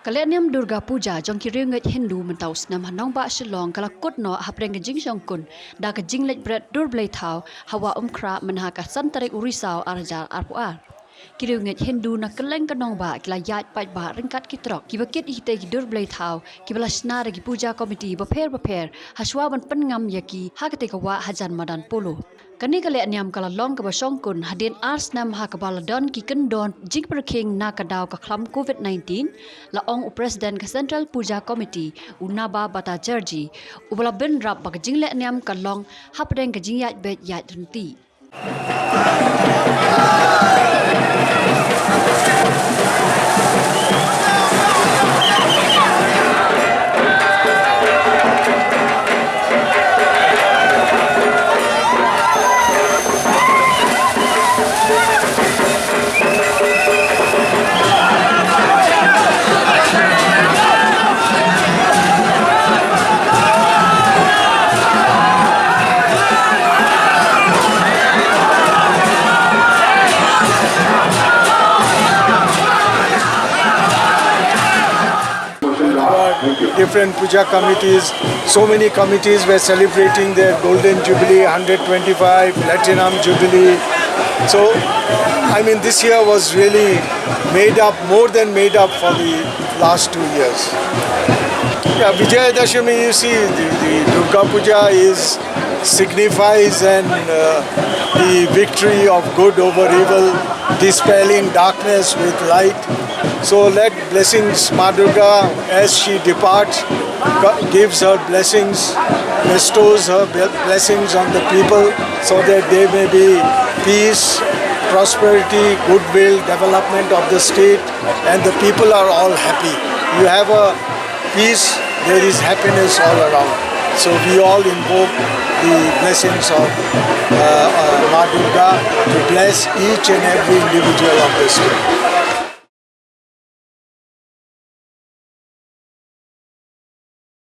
Kaleniam Durga Puja jong Kyrwoh Hindu mentaus nam nongbah Shillong kalakut no hapreng jing Shongkun da ka jing lech bret dur blai thau hawa umkra menha ka santarik urisau arjar arpuar. Kyrwoh Hindu na keleng ka nongbah kila yat pat ba ringkat kitrok kibakit ihte ki dur blai thau kibala snar ki puja committee baper haswa ban pengam yaki hakate ka wa hajan madan polo. Kani kale niam kala long ka Shongkun hadin ars nam ha ka baladon ki kendon jing perking na ka daw ka khlam COVID-19 la ong president ka Central Puja Committee unaba bata jerji ubala ben rap ba jing le niam ka long hapdeng ka jing yat bet yat renti. Different puja committees, so many committees were celebrating their golden jubilee, 125 platinum jubilee. So, I mean, this year was really made up, more than made up for the last 2 years. Yeah, Vijayadashami, you see, the Durga Puja signifies the victory of good over evil, dispelling darkness with light. So let blessings, Ma Durga, as she departs, gives her blessings, bestows her blessings on the people so that there may be peace, prosperity, goodwill, development of the state, and the people are all happy. You have a peace, there is happiness all around. So we all invoke the blessings of Ma Durga to bless each and every individual of the state.